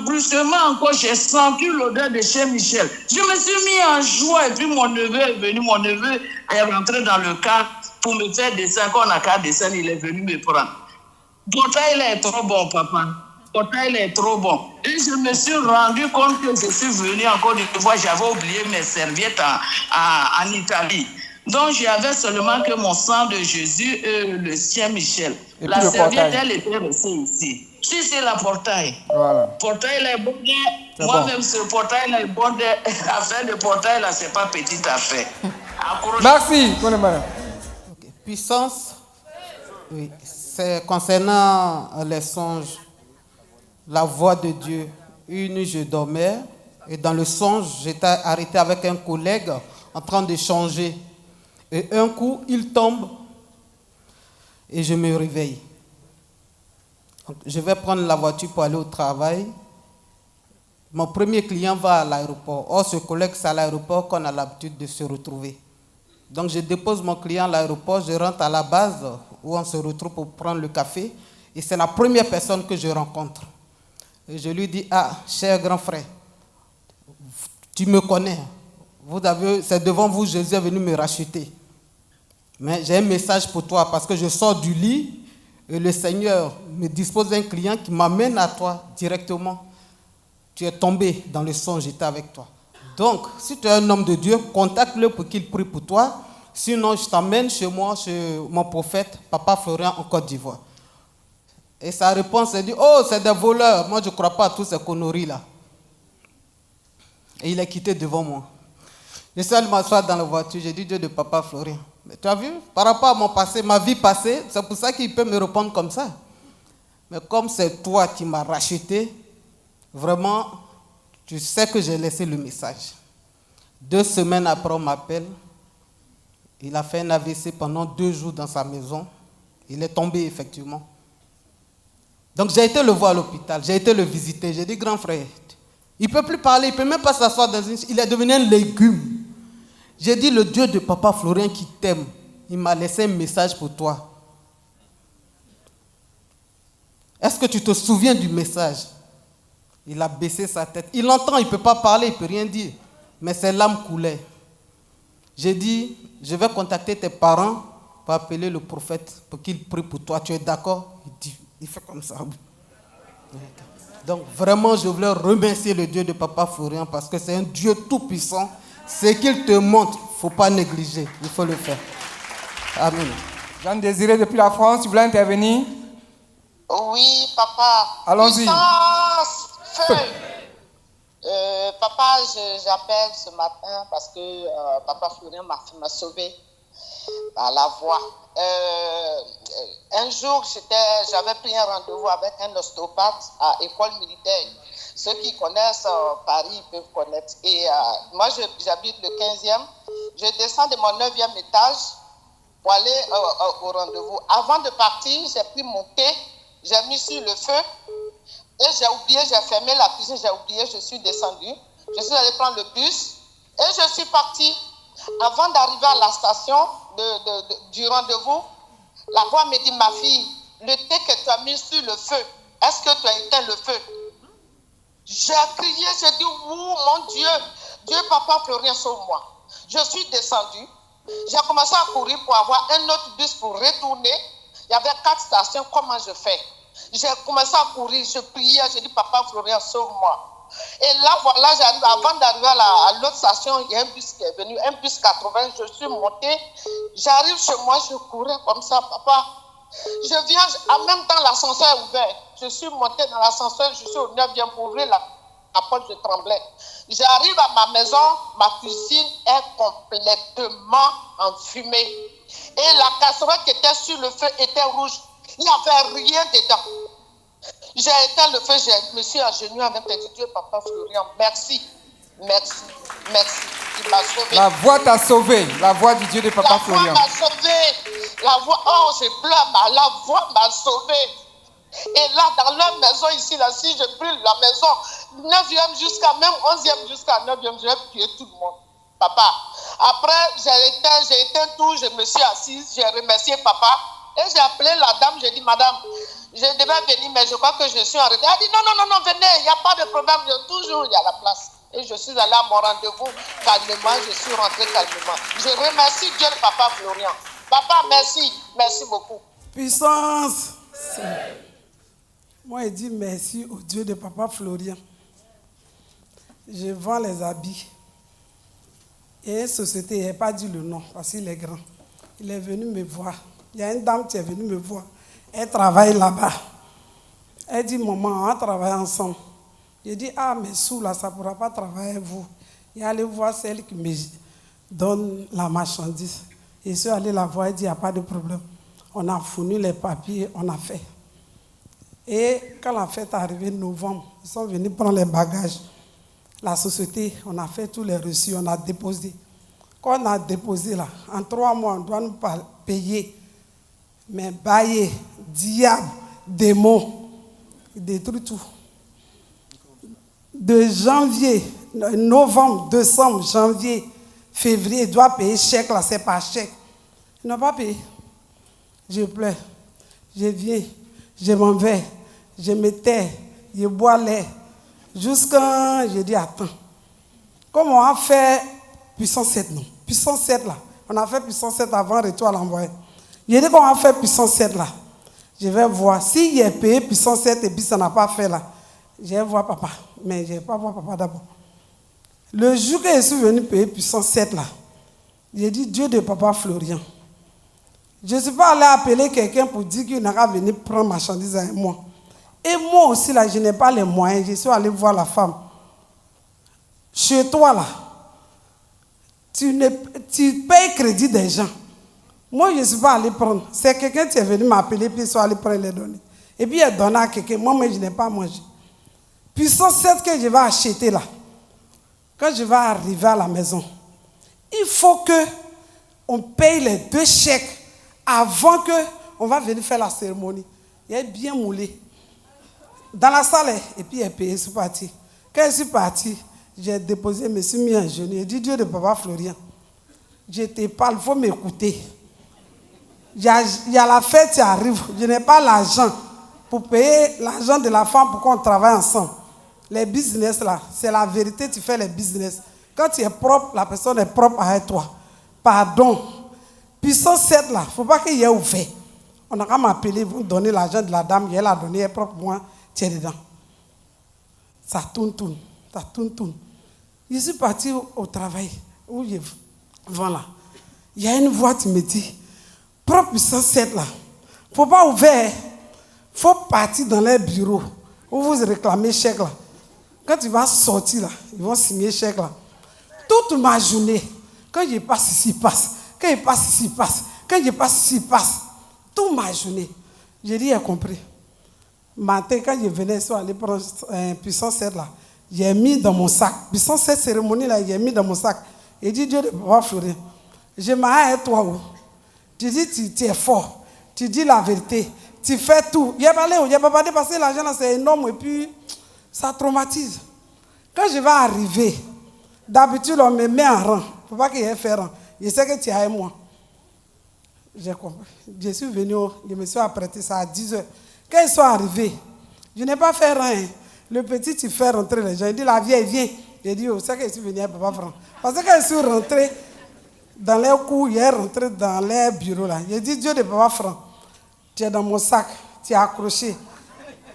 Brusquement encore, j'ai senti l'odeur de chez Michel. Je me suis mis en joie et puis mon neveu est venu. Mon neveu est rentré dans le car pour me faire descendre. Quand on a qu'à descendre, il est venu me prendre. Portail est trop bon, papa. Portail est trop bon. Et je me suis rendu compte que je suis venu encore une fois. J'avais oublié mes serviettes en Italie. Donc, j'avais seulement que mon sang de Jésus et le Saint-Michel. La serviette, elle était restée ici. Si c'est la portail. Voilà. Portail est bon. Moi-même, ce portail est bon. Affaire de portail, là, c'est pas petite affaire. Merci. Okay. Puissance. Oui. C'est concernant les songes. La voix de Dieu. Une nuit, je dormais. Et dans le songe, j'étais arrêté avec un collègue en train de changer. Et un coup, il tombe et je me réveille. Donc, je vais prendre la voiture pour aller au travail. Mon premier client va à l'aéroport. Or, ce collègue, c'est à l'aéroport qu'on a l'habitude de se retrouver. Donc, je dépose mon client à l'aéroport, je rentre à la base où on se retrouve pour prendre le café. Et c'est la première personne que je rencontre. Et je lui dis, ah, cher grand frère, tu me connais. C'est devant vous, Jésus est venu me racheter. Mais j'ai un message pour toi parce que je sors du lit et le Seigneur me dispose d'un client qui m'amène à toi directement. Tu es tombé dans le songe, j'étais avec toi. Donc, si tu es un homme de Dieu, contacte-le pour qu'il prie pour toi. Sinon, je t'amène chez moi, chez mon prophète, Papa Florian, en Côte d'Ivoire. Et sa réponse, elle dit, oh, c'est des voleurs. Moi, je ne crois pas à tous ces conneries-là. Et il est quitté devant moi. Je suis allé m'asseoir dans la voiture, j'ai dit Dieu de Papa Florian. Mais tu as vu, par rapport à mon passé, ma vie passée, c'est pour ça qu'il peut me répondre comme ça. Mais comme c'est toi qui m'as racheté, vraiment, tu sais que j'ai laissé le message. 2 semaines après, on m'appelle. Il a fait un AVC pendant 2 jours dans sa maison. Il est tombé, effectivement. Donc, j'ai été le voir à l'hôpital. J'ai été le visiter. J'ai dit, grand frère, il ne peut plus parler. Il ne peut même pas s'asseoir dans une... Il est devenu un légume. J'ai dit, le Dieu de Papa Florian qui t'aime, il m'a laissé un message pour toi. Est-ce que tu te souviens du message? Il a baissé sa tête. Il entend, il ne peut pas parler, il ne peut rien dire. Mais ses larmes coulaient. J'ai dit, je vais contacter tes parents pour appeler le prophète pour qu'il prie pour toi. Tu es d'accord? Il dit, il fait comme ça. Donc vraiment, je voulais remercier le Dieu de Papa Florian parce que c'est un Dieu tout-puissant. Ce qu'il te montre, il ne faut pas négliger. Il faut le faire. Amen. Jean Désiré depuis la France, tu voulais intervenir? Oui, papa. Allons-y. Puissance, feu. Papa, j'appelle ce matin parce que Papa Florian m'a sauvé par la voix. Un jour, j'avais pris un rendez-vous avec un ostéopathe à l'école militaire. Ceux qui connaissent Paris peuvent connaître. Et moi, j'habite le 15e. Je descends de mon 9e étage pour aller au rendez-vous. Avant de partir, j'ai pris mon thé, j'ai mis sur le feu et j'ai oublié, j'ai fermé la cuisine, j'ai oublié, je suis descendue. Je suis allée prendre le bus et je suis partie. Avant d'arriver à la station du rendez-vous, la voix me dit, ma fille, le thé que tu as mis sur le feu, est-ce que tu as éteint le feu? J'ai crié, j'ai dit, oh mon Dieu, Dieu Papa Florian, sauve-moi. Je suis descendue, j'ai commencé à courir pour avoir un autre bus pour retourner. Il y avait 4 stations, comment je fais? J'ai commencé à courir, je priais, j'ai dit, Papa Florian, sauve-moi. Et là, voilà, j'arrive, avant d'arriver à l'autre station, il y a un bus qui est venu, un bus 80, je suis montée, j'arrive chez moi, je courais comme ça, papa. Je viens, en même temps, l'ascenseur est ouvert. Je suis montée dans l'ascenseur, je suis au 9e pour ouvrir la porte, je tremblais. J'arrive à ma maison, ma cuisine est complètement enfumée. Et la casserole qui était sur le feu était rouge. Il n'y avait rien dedans. J'ai éteint le feu, je me suis agenouillée avec Dieu, Papa Florian. Merci, merci, merci. Il m'a sauvé. La voix t'a sauvé, la voix du Dieu de Papa Florian. La voix m'a sauvé. La voix, oh, je pleure, la voix m'a sauvé. Et là, dans leur maison ici, là, si je brûle la maison, 9e jusqu'à même 11e jusqu'à 9e, je vais tuer tout le monde. Papa. Après, j'ai éteint tout, je me suis assise, j'ai remercié papa. Et j'ai appelé la dame, j'ai dit, madame, je devais venir, mais je crois que je suis en retard. Elle a dit, non, venez, il n'y a pas de problème, toujours il y a la place. Et je suis allée à mon rendez-vous calmement, je suis rentrée calmement. Je remercie Dieu de Papa Florian. Papa, merci beaucoup. Puissance. Moi, je dis merci au Dieu de Papa Florian. Je vends les habits. Et une société, il n'a pas dit le nom parce qu'il est grand. Il est venu me voir. Il y a une dame qui est venue me voir. Elle travaille là-bas. Elle dit, maman, on travaille ensemble. J'ai dit, ah, mais sous là, ça ne pourra pas travailler avec vous. Et allez voir celle qui me donne la marchandise. Et je suis allé la voir, elle dit, il n'y a pas de problème. On a fourni les papiers, on a fait. Et quand la fête est arrivée novembre, ils sont venus prendre les bagages. La société, on a fait tous les reçus, on a déposé. Quand on a déposé là, en 3 mois, on doit nous payer. Mais bailler, diable, démon, il détruit tout. De janvier, novembre, décembre, janvier, février, il doit payer chèque là, c'est par chèque. Il n'a pas payé. Je pleure, je viens, je m'en vais, je me tais, je bois l'air. Jusqu'à, je dis, attends, comment on a fait puissance 7, non? Puissance 7 là, On a fait puissance 7 avant, retour à l'envoyer. J'ai dit qu'on va faire puissance 7 là. Je vais voir. S'il est payé puissance 7 et puis ça n'a pas fait là, je vais voir papa. Mais je ne vais pas voir papa d'abord. Le jour que je suis venu payer puissance 7 là, j'ai dit Dieu de papa Florian. Je ne suis pas allé appeler quelqu'un pour dire qu'il n'a qu'à venir prendre marchandise avec moi. Et moi aussi là, je n'ai pas les moyens. Je suis allé voir la femme. Chez toi là, tu payes crédit des gens. Moi, je ne suis pas allé prendre. C'est quelqu'un qui est venu m'appeler, puis ils sont allés prendre les données. Et puis, il donné à quelqu'un. Moi, je n'ai pas mangé. Puissance 7 que je vais acheter là, quand je vais arriver à la maison, il faut qu'on paye les 2 chèques avant qu'on va venir faire la cérémonie. Il est bien moulé. Dans la salle, et puis il est payé, je suis parti. Quand je suis parti, j'ai déposé, je me suis mis en genou. J'ai dit, Dieu de papa Florian, je te parle, il faut m'écouter. Il y a la fête qui arrive, je n'ai pas l'argent pour payer l'argent de la femme pour qu'on travaille ensemble. Les business là, c'est la vérité, tu fais les business. Quand tu es propre, la personne est propre avec toi. Pardon. Puissance 7 là, il ne faut pas qu'il y ait ouvert. On a qu'à m'appeler, vous donner l'argent de la dame, elle a donné, elle est propre, moi, tu es dedans. Ça tourne. Je suis parti au travail, où je vends là. Il y a une voix qui me dit, propre puissance 7 là, il ne faut pas ouvert, il faut partir dans les bureaux, où vous réclamez chèque là. Quand tu vas sortir là, ils vont signer chèque là. Toute ma journée, quand je passe ici, passe. Quand je passe ici, passe. Quand je passe ici, passe. Toute ma journée. J'ai dit, j'ai compris. Matin, quand je venais, je suis allé prendre puissance 7 là. J'ai mis dans mon sac. Puissance 7 cérémonie là, j'ai mis dans mon sac. Et dit, Dieu de papa Florian, je m'arrête à toi où? Tu dis, tu es fort. Tu dis la vérité. Tu fais tout. Il n'y a pas dépasser l'argent là, c'est énorme. Et puis, ça traumatise. Quand je vais arriver, d'habitude, on me met en rang. Il ne faut pas qu'il y ait fait rang. Je sais que tu es avec moi. J'ai compris. Je suis venu, je me suis apprêté ça à 10 heures. Quand ils sont arrivés, je n'ai pas fait rien. Le petit, tu fais rentrer les gens. Il dit, la vieille, viens. J'ai dit, c'est que je suis venu avec papa Franck. Parce que quand je suis rentré dans les cours, il est rentré dans les bureaux là. J'ai dit, Dieu de papa Franck, tu es dans mon sac, tu es accroché. Il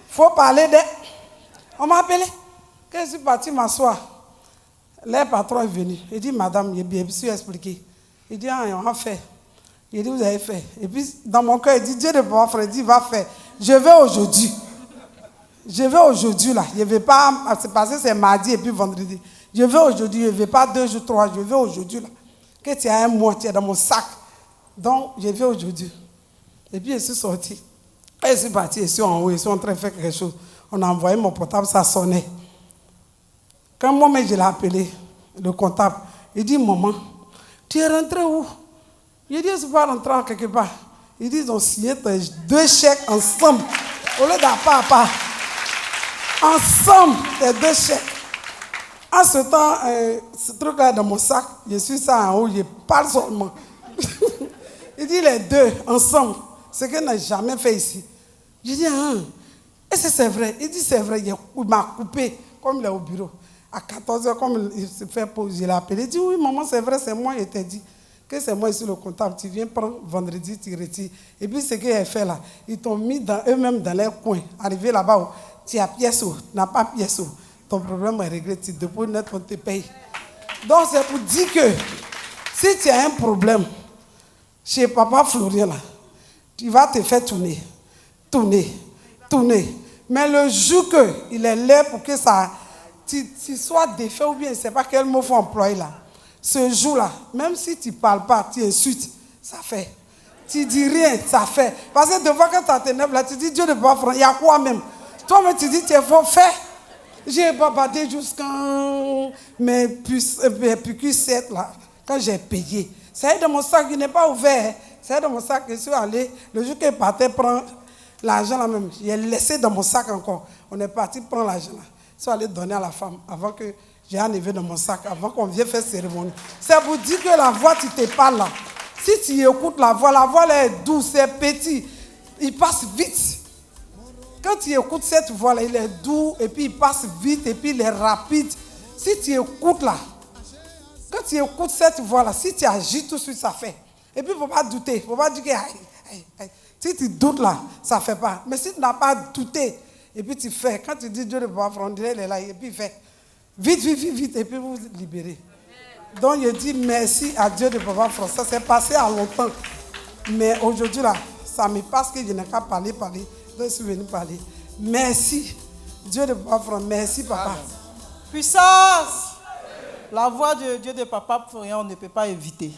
faut parler de... On m'a appelé. Quand je suis parti m'asseoir, le patron est venu. Il dit, madame, je me suis expliqué. Il dit, ah, on a fait. Il dit, vous avez fait. Et puis, dans mon cœur, il dit, Dieu de papa Franck, il dit, va faire. Je vais aujourd'hui. Je vais aujourd'hui là. Je ne vais pas, c'est parce que c'est mardi et puis vendredi. Je vais aujourd'hui, je ne vais pas 2 jours, 3 jours. Je vais aujourd'hui là. Que tu as un mois, tu es dans mon sac. Donc, je vais aujourd'hui. Et puis, je suis sorti. Et je suis parti, je suis en haut, je suis en train de faire quelque chose. On a envoyé mon portable, ça sonnait. Quand moi-même je l'ai appelé, le comptable, il dit, maman, tu es rentré où? Je dis, je ne suis pas rentré quelque part. Il dit, ils ont signé 2 chèques ensemble. Au lieu d'à part à part. Ensemble, les 2 chèques. En ce temps, ce truc-là dans mon sac, je suis ça en haut, je parle seulement. Il dit, les 2 ensemble, ce qu'il n'a jamais fait ici. Je dis, ah, est-ce que c'est vrai? Il dit, c'est vrai, il m'a coupé, comme il est au bureau. À 14h, comme il se fait pause, je l'ai appelé. Il dit, oui, maman, c'est vrai, c'est moi, je t'ai dit que c'est moi ici le comptable. Tu viens prendre vendredi, tu retires. Et puis, ce qu'il a fait là, ils t'ont mis eux-mêmes dans les coins. Arrivé là-bas, tu as pièce ou, tu n'as pas pièce ou. Ton problème est réglé, tu déposes net, on te paye. Donc, c'est pour dire que si tu as un problème chez papa Florian, là, tu vas te faire tourner. Mais le jour qu'il est là pour que ça, tu sois défait ou bien, je ne sais pas quel mot il faut employer là. Ce jour-là, même si tu ne parles pas, tu insultes, ça fait. Tu dis rien, ça fait. Parce que devant quand tu t'énerves là, tu dis Dieu ne peut pas faire, il y a quoi même? Toi-même, tu dis, tu es fort, fais. J'ai babadé jusqu'à mes PQ 7 là, quand j'ai payé. C'est dans mon sac, il n'est pas ouvert. C'est dans mon sac que je suis allé. Le jour qu'il partait prendre l'argent là même, j'ai laissé dans mon sac encore. On est parti prendre l'argent là. Je suis allé donner à la femme avant que j'ai enlevé dans mon sac, avant qu'on vienne faire cérémonie. C'est pour dire que la voix, tu te parles là. Si tu écoutes la voix là est douce, c'est petit. Il passe vite. Quand tu écoutes cette voix-là, il est doux, et puis il passe vite, et puis il est rapide. Si tu écoutes là, Quand tu écoutes cette voix-là, si tu agis tout de suite, ça fait. Et puis, il ne faut pas douter. Il ne faut pas dire que si tu doutes là, ça ne fait pas. Mais si tu n'as pas douté, et puis tu fais, quand tu dis Dieu de papa Florian, il est là, et puis il fait. Vite, vite, vite, vite, et puis vous vous libérez. Donc, je dis merci à Dieu de papa Florian. Ça s'est passé à longtemps. Mais aujourd'hui, là, ça me passe que je n'ai qu'à parler. Donc, je suis venu parler. Merci. Dieu de papa Florian, merci, papa. Amen. Puissance! La voix de Dieu de papa Florian, on ne peut pas éviter.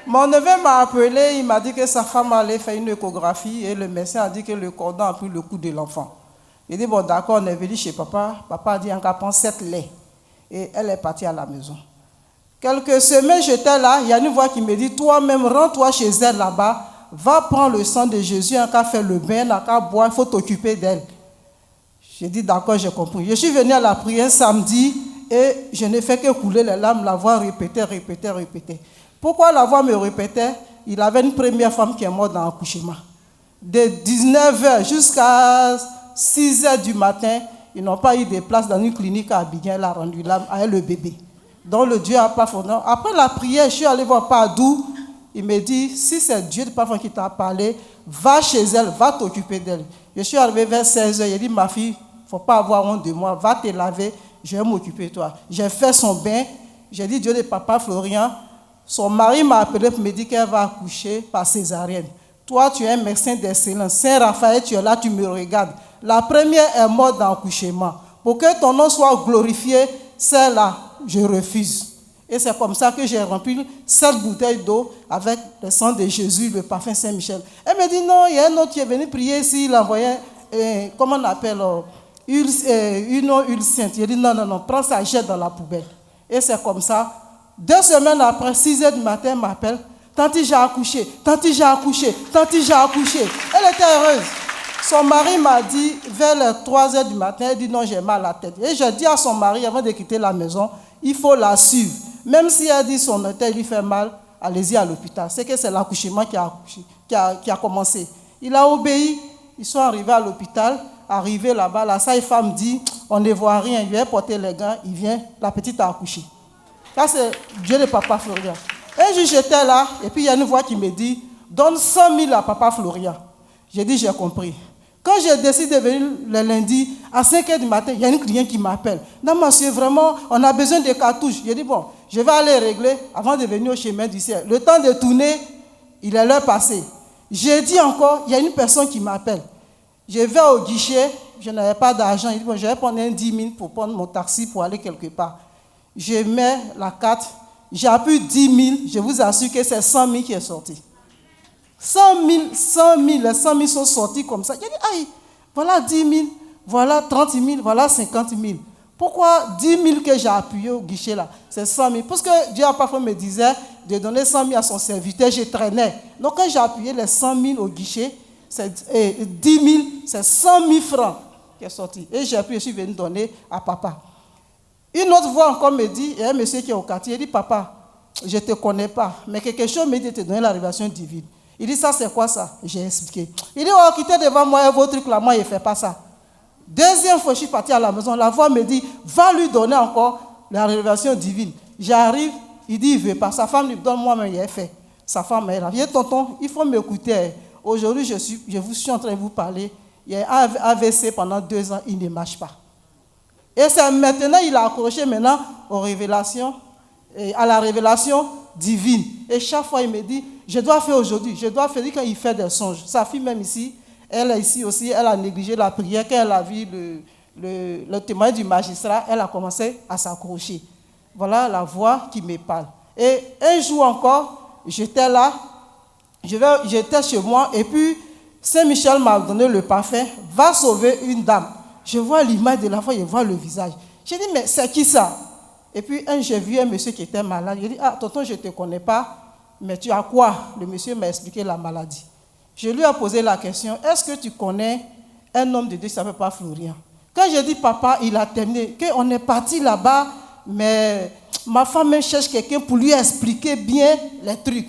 Mon neveu m'a appelé, il m'a dit que sa femme allait faire une échographie et le médecin a dit que le cordon a pris le coup de l'enfant. Il dit, bon d'accord, on est venu chez papa. Papa a dit, en prend 7 laits. Et elle est partie à la maison. Quelques semaines, j'étais là, il y a une voix qui me dit, toi-même, rends-toi chez elle là-bas, va prendre le sang de Jésus, en cas faire le bain, en cas boire, il faut t'occuper d'elle. J'ai dit, d'accord, j'ai compris. Je suis venu à la prière samedi, et je n'ai fait que couler les larmes, la voix répétait. Pourquoi la voix me répétait? Il avait une première femme qui est morte dans l'accouchement. De 19h jusqu'à 6h du matin, ils n'ont pas eu de place dans une clinique à Abidjan. Elle a rendu l'âme avec le bébé. Donc le Dieu n'a pas fondé. Après la prière, je suis allé voir Padou. Il me dit, si c'est Dieu de Parfum qui t'a parlé, va chez elle, va t'occuper d'elle. Je suis arrivé vers 16h, il dit, ma fille, il ne faut pas avoir honte de moi, va te laver. Je vais m'occuper de toi. J'ai fait son bain. J'ai dit, Dieu de papa Florian, son mari m'a appelé pour me dire qu'elle va accoucher par césarienne. Toi, tu es un médecin d'excellence. Saint Raphaël, tu es là, tu me regardes. La première est morte dans l'accouchement. Pour que ton nom soit glorifié, celle-là, je refuse. Et c'est comme ça que j'ai rempli 7 bouteilles d'eau avec le sang de Jésus, le parfum Saint-Michel. Elle me dit, non, il y a un autre qui est venu prier ici, il envoyait, comment on appelle une huile sainte. Il dit non, prends ça, jette dans la poubelle. Et c'est comme ça. 2 semaines après, 6h du matin, elle m'appelle. Tanti, j'ai accouché. Elle était heureuse. Son mari m'a dit, vers les 3h du matin, elle dit non, j'ai mal à la tête. Et j'ai dit à son mari, avant de quitter la maison, il faut la suivre. Même si elle dit son tête lui fait mal, allez-y à l'hôpital. C'est que c'est l'accouchement qui a commencé. Il a obéi. Ils sont arrivés à l'hôpital. Arrivé là-bas, la sage-femme dit, on ne voit rien, il vient porter les gants, il vient, la petite a accouché. Ça, c'est Dieu de papa Florian. Un jour, j'étais là, et puis il y a une voix qui me dit, donne 100 000 à papa Florian. J'ai dit, j'ai compris. Quand j'ai décidé de venir le lundi, à 5h du matin, il y a une cliente qui m'appelle. Non, monsieur, vraiment, on a besoin de cartouches. J'ai dit, bon, je vais aller régler avant de venir au chemin du ciel. Le temps de tourner, il est l'heure passée. J'ai dit encore, il y a une personne qui m'appelle. Je vais au guichet, je n'avais pas d'argent. Il dit, bon, je vais prendre un 10 000 pour prendre mon taxi pour aller quelque part. Je mets la carte, j'appuie 10 000, je vous assure que c'est 100 000 qui est sorti. 100 000, les 100 000 sont sortis comme ça. J'ai dit, aïe, voilà 10 000, voilà 30 000, voilà 50 000. Pourquoi 10 000 que j'ai appuyé au guichet là, c'est 100 000? Parce que Dieu parfois me disait de donner 100 000 à son serviteur, je traînais. Donc quand j'ai appuyé les 100 000 au guichet, 10 000, c'est 100 000 francs qui est sorti. Et j'ai appuyé, je suis venu donner à papa. Une autre voix encore me dit, il y a un monsieur qui est au quartier, il dit, papa, je ne te connais pas, mais quelque chose me dit de te donner la révélation divine. Il dit, ça c'est quoi ça? J'ai expliqué. Il dit, oh, quittez devant moi et vos trucs là, moi je ne fais pas ça. Deuxième fois, je suis parti à la maison, la voix me dit, va lui donner encore la révélation divine. J'arrive, il dit, il ne veut pas. Sa femme lui donne, moi-même, il a fait. Sa femme est là. Il dit, tonton, il faut m'écouter. Aujourd'hui, je suis en train de vous parler. Il y a un AVC pendant 2 ans, il ne marche pas. Et c'est maintenant, il a accroché maintenant aux révélations, à la révélation divine. Et chaque fois, il me dit, je dois faire aujourd'hui, je dois faire quand il fait des songes. Sa fille même ici, elle est ici aussi, elle a négligé la prière. Quand elle a vu le témoin du magistrat, elle a commencé à s'accrocher. Voilà la voix qui me parle. Et un jour encore, j'étais là, j'étais chez moi, et puis Saint-Michel m'a donné le parfum, va sauver une dame. Je vois l'image de la femme, je vois le visage. J'ai dit, mais c'est qui ça? Et puis j'ai vu un monsieur qui était malade. J'ai dit, ah, tonton, je ne te connais pas, mais tu as quoi? Le monsieur m'a expliqué la maladie. Je lui ai posé la question, est-ce que tu connais un homme de Dieu qui s'appelle Papa Florian? Quand j'ai dit papa, il a terminé, qu'on est parti là-bas, mais ma femme cherche quelqu'un pour lui expliquer bien les trucs.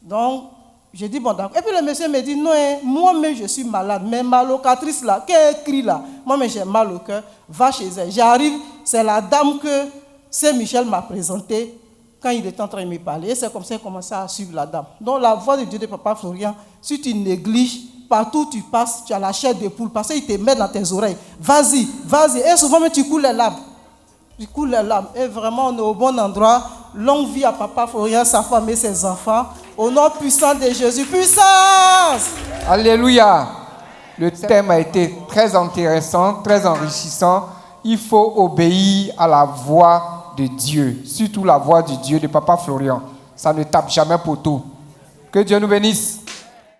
Donc, j'ai dit, bon, d'accord. Et puis le monsieur me dit, non, moi-même je suis malade, mais ma locatrice là, qui a écrit là, moi-même j'ai mal au cœur, va chez elle. J'arrive, c'est la dame que Saint-Michel m'a présenté quand il était en train de me parler. Et c'est comme ça qu'il a commencé à suivre la dame. Donc la voix de Dieu de Papa Florian, si tu négliges, partout où tu passes, tu as la chair de poule parce qu'il te met dans tes oreilles. Vas-y, vas-y. Et souvent, même, tu coules les larmes. Tu coules les larmes. Et vraiment, on est au bon endroit. Longue vie à Papa Florian, sa femme et ses enfants. Au nom puissant de Jésus. Puissance! Alléluia. Le thème a été très intéressant, très enrichissant. Il faut obéir à la voix de Dieu, surtout la voix de Dieu de Papa Florian. Ça ne tape jamais poteau. Que Dieu nous bénisse.